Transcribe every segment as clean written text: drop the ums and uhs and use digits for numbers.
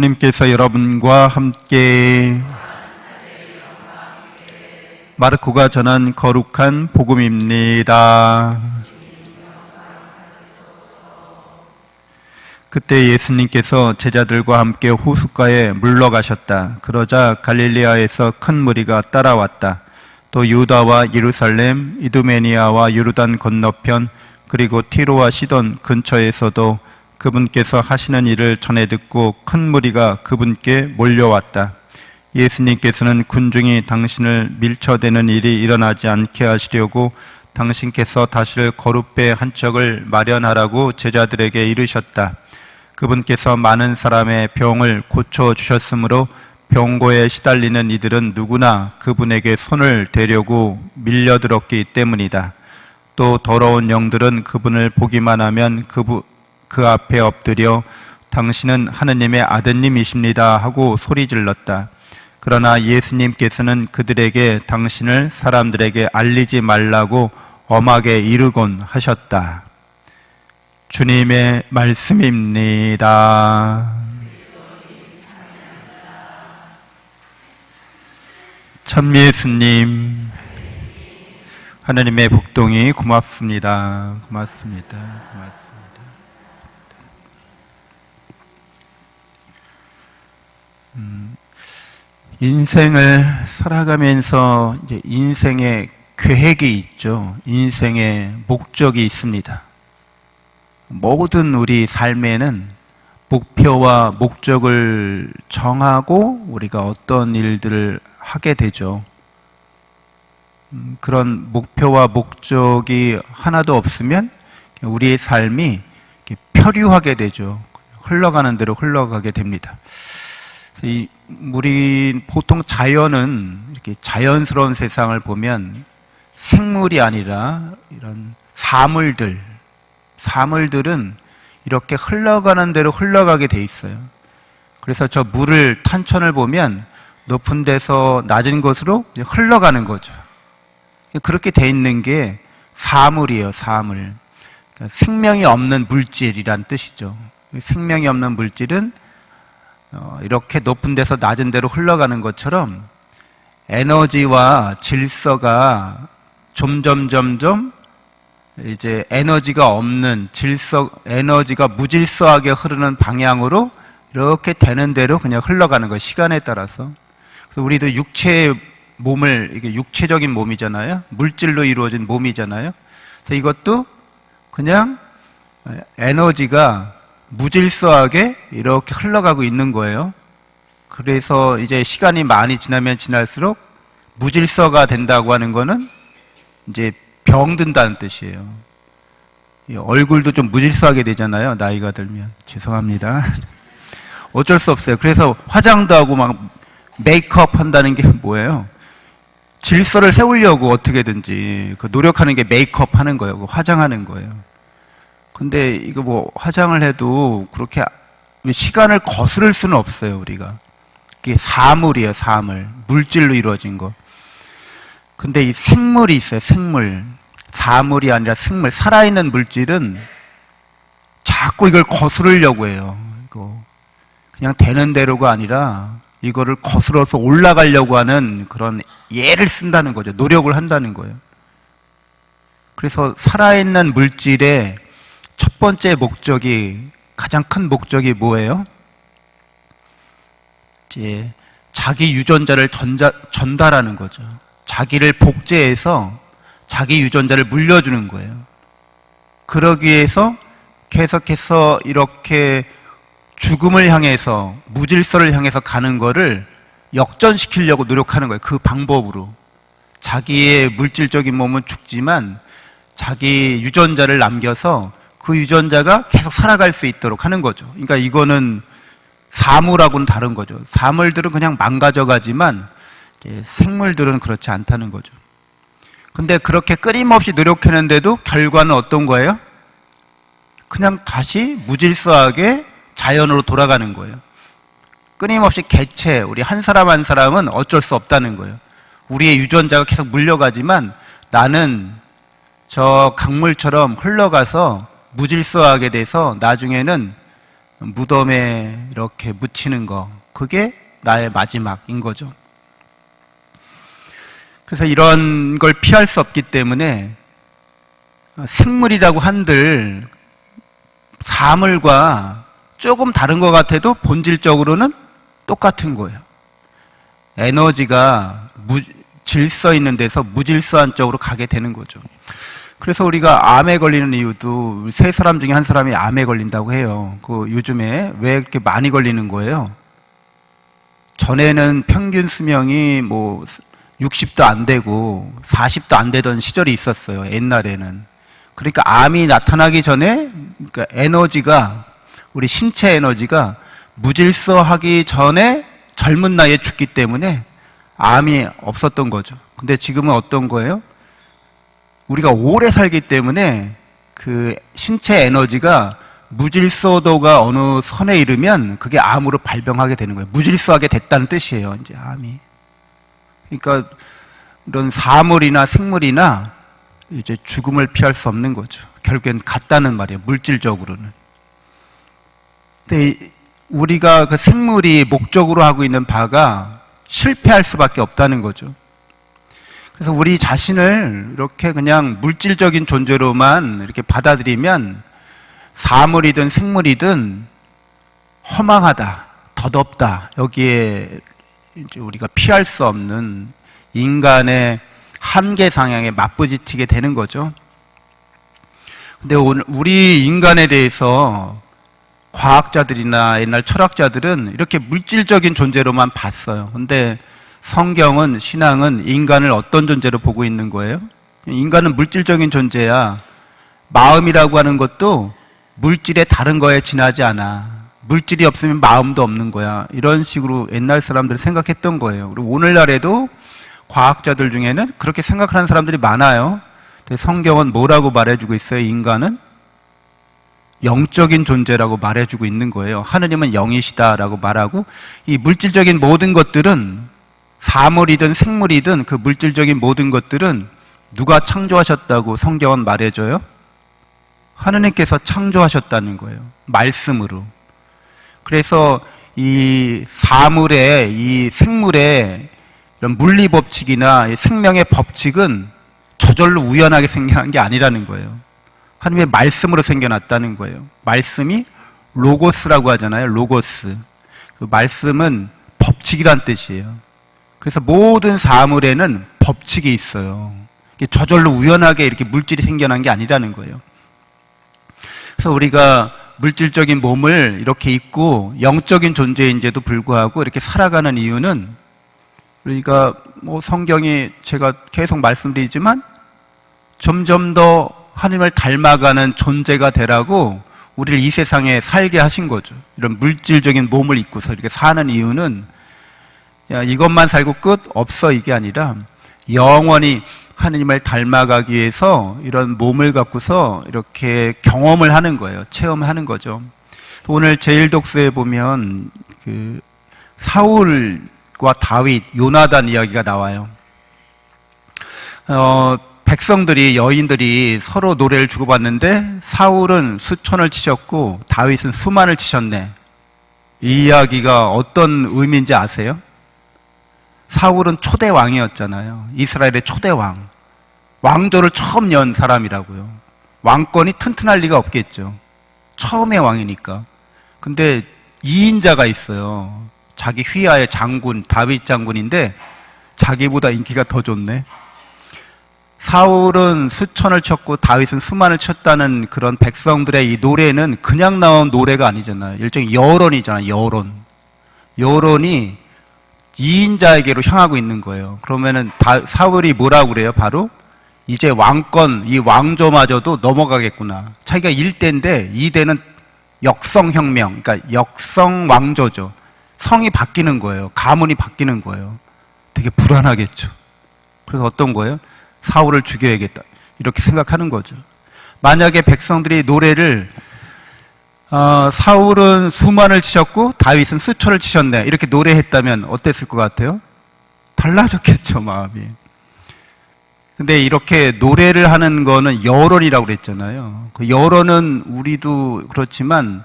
님께서 여러분과 함께 마르코가 전한 거룩한 복음입니다. 그때 예수님께서 제자들과 함께 호숫가에 물러가셨다. 그러자 갈릴리아에서 큰 무리가 따라왔다. 또 유다와 예루살렘, 이두메니아와 요르단 건너편, 그리고 티로와 시돈 근처에서도 그분께서 하시는 일을 전해 듣고 큰 무리가 그분께 몰려왔다. 예수님께서는 군중이 당신을 밀쳐대는 일이 일어나지 않게 하시려고 당신께서 다실 거룻배 한 척을 마련하라고 제자들에게 이르셨다. 그분께서 많은 사람의 병을 고쳐주셨으므로 병고에 시달리는 이들은 누구나 그분에게 손을 대려고 밀려들었기 때문이다. 또 더러운 영들은 그분을 보기만 하면 그 앞에 엎드려 당신은 하느님의 아드님이십니다 하고 소리질렀다. 그러나 예수님께서는 그들에게 당신을 사람들에게 알리지 말라고 엄하게 이르곤 하셨다. 주님의 말씀입니다. 참 예수님, 하나님의 복동이 고맙습니다. 고맙습니다. 인생을 살아가면서 이제 인생의 계획이 있죠. 인생의 목적이 있습니다. 모든 우리 삶에는 목표와 목적을 정하고 우리가 어떤 일들을 하게 되죠. 그런 목표와 목적이 하나도 없으면 우리의 삶이 표류하게 되죠. 흘러가는 대로 흘러가게 됩니다. 우리 보통 자연은 이렇게 자연스러운 세상을 보면 생물이 아니라 이런 사물들은 이렇게 흘러가는 대로 흘러가게 돼 있어요. 그래서 저 물을 탄천을 보면 높은 데서 낮은 곳으로 흘러가는 거죠. 그렇게 돼 있는 게 사물이에요. 사물. 그러니까 생명이 없는 물질이란 뜻이죠. 생명이 없는 물질은 이렇게 높은 데서 낮은 데로 흘러가는 것처럼 에너지와 질서가 점점 이제 에너지가 없는 에너지가 무질서하게 흐르는 방향으로 이렇게 되는 대로 그냥 흘러가는 거예요. 시간에 따라서. 그래서 우리도 이게 육체적인 몸이잖아요. 물질로 이루어진 몸이잖아요. 그래서 이것도 그냥 에너지가 무질서하게 이렇게 흘러가고 있는 거예요. 그래서 이제 시간이 많이 지나면 지날수록 무질서가 된다고 하는 거는 이제 병든다는 뜻이에요. 얼굴도 좀 무질서하게 되잖아요. 나이가 들면. 죄송합니다. 어쩔 수 없어요. 그래서 화장도 하고 막 메이크업 한다는 게 뭐예요? 질서를 세우려고 어떻게든지 노력하는 게 메이크업 하는 거예요. 화장하는 거예요. 근데 이거 뭐 화장을 해도 그렇게 시간을 거스를 수는 없어요, 우리가. 이게 사물이에요, 사물. 물질로 이루어진 거. 근데 이 생물이 있어요, 생물. 사물이 아니라 생물. 살아있는 물질은 자꾸 이걸 거스르려고 해요. 이거 그냥 되는 대로가 아니라 이거를 거스러서 올라가려고 하는 그런 예를 쓴다는 거죠. 노력을 한다는 거예요. 그래서 살아있는 물질의 첫 번째 목적이, 가장 큰 목적이 뭐예요? 이제 자기 유전자를 전달하는 거죠. 자기를 복제해서 자기 유전자를 물려주는 거예요. 그러기 위해서 계속해서 이렇게 죽음을 향해서, 무질서를 향해서 가는 거를 역전시키려고 노력하는 거예요. 그 방법으로. 자기의 물질적인 몸은 죽지만 자기 유전자를 남겨서 그 유전자가 계속 살아갈 수 있도록 하는 거죠. 그러니까 이거는 사물하고는 다른 거죠. 사물들은 그냥 망가져가지만 생물들은 그렇지 않다는 거죠. 근데 그렇게 끊임없이 노력했는데도 결과는 어떤 거예요? 그냥 다시 무질서하게 자연으로 돌아가는 거예요. 끊임없이 개체, 우리 한 사람 한 사람은 어쩔 수 없다는 거예요. 우리의 유전자가 계속 물려가지만 나는 저 강물처럼 흘러가서 무질서하게 돼서 나중에는 무덤에 이렇게 묻히는 거, 그게 나의 마지막인 거죠. 그래서 이런 걸 피할 수 없기 때문에 생물이라고 한들 사물과 조금 다른 것 같아도 본질적으로는 똑같은 거예요. 에너지가 질서 있는 데서 무질서한 쪽으로 가게 되는 거죠. 그래서 우리가 암에 걸리는 이유도 세 사람 중에 한 사람이 암에 걸린다고 해요. 요즘에 왜 이렇게 많이 걸리는 거예요? 전에는 평균 수명이 60도 안 되고 40도 안 되던 시절이 있었어요. 옛날에는. 그러니까 암이 나타나기 전에 그러니까 에너지가 우리 신체 에너지가 무질서하기 전에 젊은 나이에 죽기 때문에 암이 없었던 거죠. 근데 지금은 어떤 거예요? 우리가 오래 살기 때문에 그 신체 에너지가 무질서도가 어느 선에 이르면 그게 암으로 발병하게 되는 거예요. 무질서하게 됐다는 뜻이에요, 이제 암이. 그러니까 이런 사물이나 생물이나 이제 죽음을 피할 수 없는 거죠. 결국엔 같다는 말이에요, 물질적으로는. 근데 우리가 그 생물이 목적으로 하고 있는 바가 실패할 수밖에 없다는 거죠. 그래서 우리 자신을 이렇게 그냥 물질적인 존재로만 이렇게 받아들이면 사물이든 생물이든 허망하다, 덧없다, 여기에 이제 우리가 피할 수 없는 인간의 한계 상향에 맞부딪히게 되는 거죠. 근데 오늘 우리 인간에 대해서 과학자들이나 옛날 철학자들은 이렇게 물질적인 존재로만 봤어요. 근데 성경은, 신앙은 인간을 어떤 존재로 보고 있는 거예요? 인간은 물질적인 존재야. 마음이라고 하는 것도 물질의 다른 거에 지나지 않아. 물질이 없으면 마음도 없는 거야. 이런 식으로 옛날 사람들이 생각했던 거예요. 그리고 오늘날에도 과학자들 중에는 그렇게 생각하는 사람들이 많아요. 근데 성경은 뭐라고 말해주고 있어요? 인간은 영적인 존재라고 말해주고 있는 거예요. 하느님은 영이시다라고 말하고, 이 물질적인 모든 것들은 사물이든 생물이든 그 물질적인 모든 것들은 누가 창조하셨다고 성경은 말해줘요? 하느님께서 창조하셨다는 거예요. 말씀으로. 그래서 이 사물의, 이 생물의 이런 물리 법칙이나 생명의 법칙은 저절로 우연하게 생겨난 게 아니라는 거예요. 하나님의 말씀으로 생겨났다는 거예요. 말씀이 로고스라고 하잖아요. 로고스. 그 말씀은 법칙이란 뜻이에요. 그래서 모든 사물에는 법칙이 있어요. 저절로 우연하게 이렇게 물질이 생겨난 게 아니라는 거예요. 그래서 우리가 물질적인 몸을 이렇게 입고 영적인 존재인데도 불구하고 이렇게 살아가는 이유는, 우리가 성경이 제가 계속 말씀드리지만 점점 더 하나님을 닮아가는 존재가 되라고 우리를 이 세상에 살게 하신 거죠. 이런 물질적인 몸을 입고서 이렇게 사는 이유는, 야, 이것만 살고 끝 없어, 이게 아니라 영원히 하나님을 닮아가기 위해서 이런 몸을 갖고서 이렇게 경험을 하는 거예요. 체험하는 거죠. 오늘 제1독서에 보면 그 사울과 다윗, 요나단 이야기가 나와요. 백성들이, 여인들이 서로 노래를 주고받는데 사울은 수천을 치셨고 다윗은 수만을 치셨네. 이 이야기가 어떤 의미인지 아세요? 사울은 초대 왕이었잖아요. 이스라엘의 초대 왕. 왕조를 처음 연 사람이라고요. 왕권이 튼튼할 리가 없겠죠. 처음의 왕이니까. 근데 2인자가 있어요. 자기 휘하의 장군, 다윗 장군인데 자기보다 인기가 더 좋네. 사울은 수천을 쳤고 다윗은 수만을 쳤다는 그런 백성들의 이 노래는 그냥 나온 노래가 아니잖아요. 일종의 여론이잖아요. 여론이 2인자에게로 향하고 있는 거예요. 그러면은 사울이 뭐라고 그래요? 바로 이제 왕권, 이 왕조마저도 넘어가겠구나. 자기가 1대인데 2대는 역성혁명, 그러니까 역성왕조죠. 성이 바뀌는 거예요. 가문이 바뀌는 거예요. 되게 불안하겠죠. 그래서 어떤 거예요? 사울을 죽여야겠다, 이렇게 생각하는 거죠. 만약에 백성들이 노래를 사울은 수만을 치셨고 다윗은 수천을 치셨네, 이렇게 노래했다면 어땠을 것 같아요? 달라졌겠죠, 마음이. 근데 이렇게 노래를 하는 거는 여론이라고 그랬잖아요. 그 여론은 우리도 그렇지만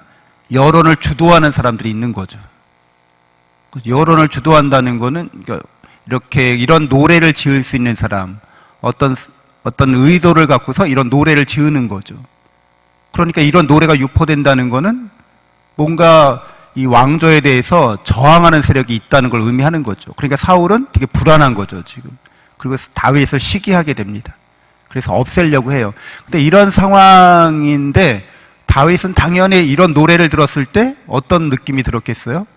여론을 주도하는 사람들이 있는 거죠. 여론을 주도한다는 거는 이렇게 이런 노래를 지을 수 있는 사람, 어떤 의도를 갖고서 이런 노래를 지으는 거죠. 그러니까 이런 노래가 유포된다는 거는 뭔가 이 왕조에 대해서 저항하는 세력이 있다는 걸 의미하는 거죠. 그러니까 사울은 되게 불안한 거죠, 지금. 그리고 다윗을 시기하게 됩니다. 그래서 없애려고 해요. 근데 이런 상황인데 다윗은 당연히 이런 노래를 들었을 때 어떤 느낌이 들었겠어요?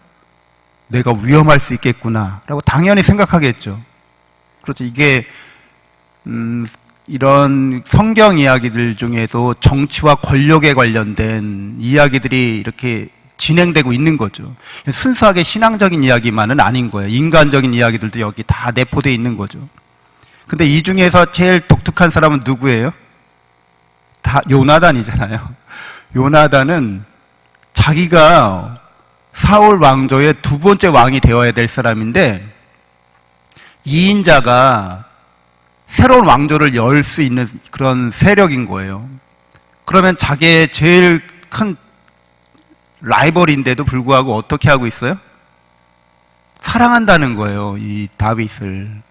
내가 위험할 수 있겠구나 라고 당연히 생각하겠죠. 그렇죠. 이게 이런 성경 이야기들 중에도 정치와 권력에 관련된 이야기들이 이렇게 진행되고 있는 거죠. 순수하게 신앙적인 이야기만은 아닌 거예요. 인간적인 이야기들도 여기 다 내포되어 있는 거죠. 근데 이 중에서 제일 독특한 사람은 누구예요? 다 요나단이잖아요. 요나단은 자기가 사울 왕조의 두 번째 왕이 되어야 될 사람인데, 2인자가 새로운 왕조를 열 수 있는 그런 세력인 거예요. 그러면 자기의 제일 큰 라이벌인데도 불구하고 어떻게 하고 있어요? 사랑한다는 거예요, 이 다윗을.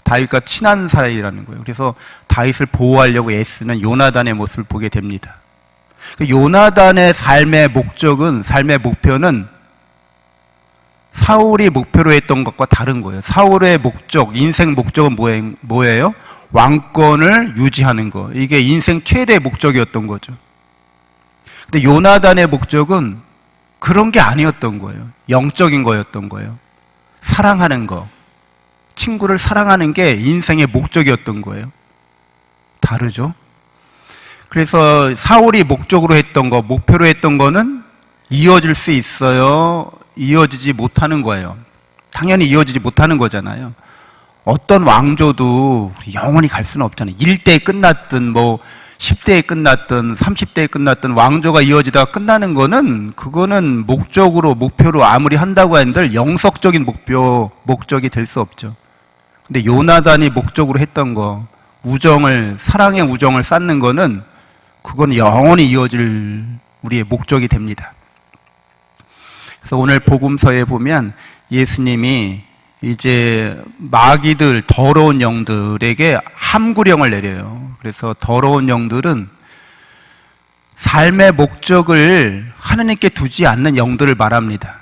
다윗과 친한 사이라는 거예요. 그래서 다윗을 보호하려고 애쓰는 요나단의 모습을 보게 됩니다. 요나단의 삶의 목적은, 삶의 목표는 사울이 목표로 했던 것과 다른 거예요. 사울의 목적, 인생 목적은 뭐예요? 왕권을 유지하는 거. 이게 인생 최대의 목적이었던 거죠. 근데 요나단의 목적은 그런 게 아니었던 거예요. 영적인 거였던 거예요. 사랑하는 거. 친구를 사랑하는 게 인생의 목적이었던 거예요. 다르죠? 그래서 사울이 목적으로 했던 거, 목표로 했던 거는 이어질 수 있어요? 이어지지 못하는 거예요. 당연히 이어지지 못하는 거잖아요. 어떤 왕조도 영원히 갈 수는 없잖아요. 1대에 끝났든 10대에 끝났든 30대에 끝났든 왕조가 이어지다가 끝나는 거는, 그거는 목표로 아무리 한다고 한들 영속적인 목적이 될 수 없죠. 근데 요나단이 목적으로 했던 거, 사랑의 우정을 쌓는 거는, 그건 영원히 이어질 우리의 목적이 됩니다. 그래서 오늘 복음서에 보면 예수님이 이제 마귀들, 더러운 영들에게 함구령을 내려요. 그래서 더러운 영들은 삶의 목적을 하나님께 두지 않는 영들을 말합니다.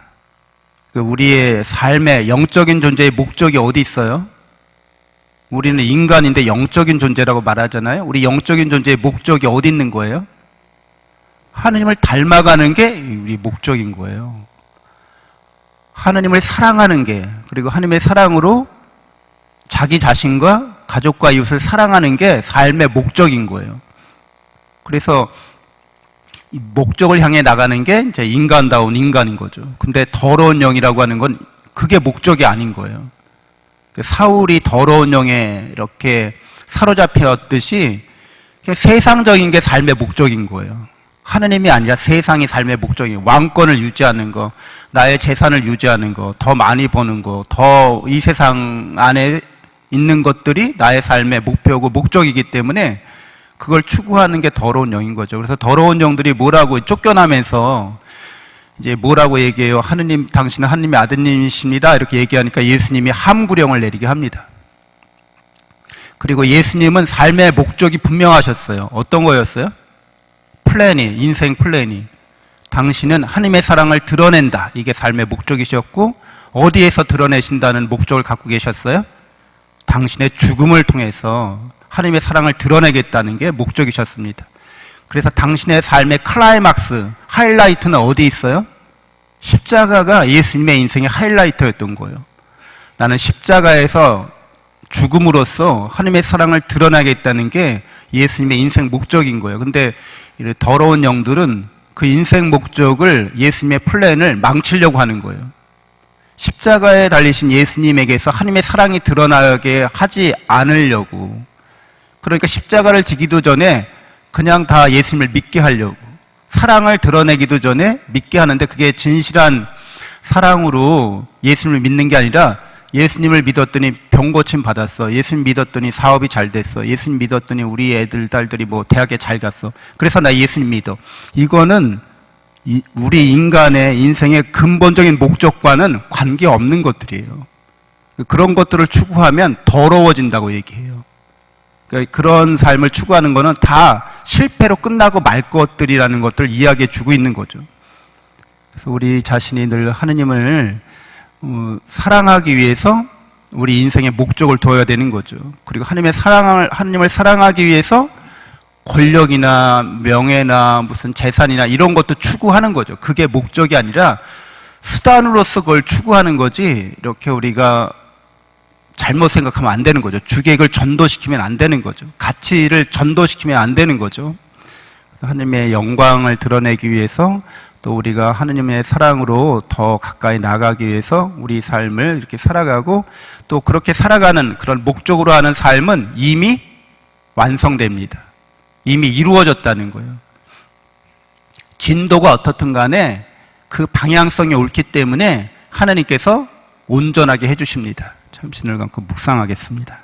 우리의 삶의 영적인 존재의 목적이 어디 있어요? 우리는 인간인데 영적인 존재라고 말하잖아요. 우리 영적인 존재의 목적이 어디 있는 거예요? 하나님을 닮아가는 게 우리 목적인 거예요. 하나님을 사랑하는 게, 그리고 하나님의 사랑으로 자기 자신과 가족과 이웃을 사랑하는 게 삶의 목적인 거예요. 그래서 이 목적을 향해 나가는 게 이제 인간다운 인간인 거죠. 근데 더러운 영이라고 하는 건 그게 목적이 아닌 거예요. 사울이 더러운 영에 이렇게 사로잡혔듯이 세상적인 게 삶의 목적인 거예요. 하느님이 아니라 세상이 삶의 목적이에요. 왕권을 유지하는 거, 나의 재산을 유지하는 거, 더 많이 버는 거, 더 이 세상 안에 있는 것들이 나의 삶의 목표고 목적이기 때문에 그걸 추구하는 게 더러운 영인 거죠. 그래서 더러운 영들이 뭐라고 쫓겨나면서 이제 뭐라고 얘기해요? 하느님, 당신은 하느님의 아드님이십니다. 이렇게 얘기하니까 예수님이 함구령을 내리게 합니다. 그리고 예수님은 삶의 목적이 분명하셨어요. 어떤 거였어요? 인생 플랜이. 당신은 하나님의 사랑을 드러낸다. 이게 삶의 목적이셨고, 어디에서 드러내신다는 목적을 갖고 계셨어요? 당신의 죽음을 통해서 하나님의 사랑을 드러내겠다는 게 목적이셨습니다. 그래서 당신의 삶의 클라이막스, 하이라이트는 어디 있어요? 십자가가 예수님의 인생의 하이라이트였던 거예요. 나는 십자가에서 죽음으로써 하나님의 사랑을 드러나겠다는 게 예수님의 인생 목적인 거예요. 근데 더러운 영들은 그 인생 목적을, 예수님의 플랜을 망치려고 하는 거예요. 십자가에 달리신 예수님에게서 하나님의 사랑이 드러나게 하지 않으려고. 그러니까 십자가를 지기도 전에 그냥 다 예수님을 믿게 하려고, 사랑을 드러내기도 전에 믿게 하는데, 그게 진실한 사랑으로 예수님을 믿는 게 아니라, 예수님을 믿었더니 병 고침 받았어, 예수님 믿었더니 사업이 잘 됐어, 예수님 믿었더니 우리 애들 딸들이 대학에 잘 갔어, 그래서 나 예수님 믿어. 이거는 우리 인간의 인생의 근본적인 목적과는 관계없는 것들이에요. 그런 것들을 추구하면 더러워진다고 얘기해요. 그러니까 그런 삶을 추구하는 거는 다 실패로 끝나고 말 것들이라는 것들을 이야기해 주고 있는 거죠. 그래서 우리 자신이 늘 하느님을 사랑하기 위해서 우리 인생의 목적을 둬야 되는 거죠. 그리고 하느님을 사랑하기 위해서 권력이나 명예나 무슨 재산이나 이런 것도 추구하는 거죠. 그게 목적이 아니라 수단으로서 그걸 추구하는 거지, 이렇게 우리가 잘못 생각하면 안 되는 거죠. 주객을 전도시키면 안 되는 거죠. 가치를 전도시키면 안 되는 거죠. 하느님의 영광을 드러내기 위해서, 또 우리가 하느님의 사랑으로 더 가까이 나가기 위해서 우리 삶을 이렇게 살아가고, 또 그렇게 살아가는 그런 목적으로 하는 삶은 이미 완성됩니다. 이미 이루어졌다는 거예요. 진도가 어떻든 간에 그 방향성이 옳기 때문에 하나님께서 온전하게 해주십니다. 참신을 감고 묵상하겠습니다.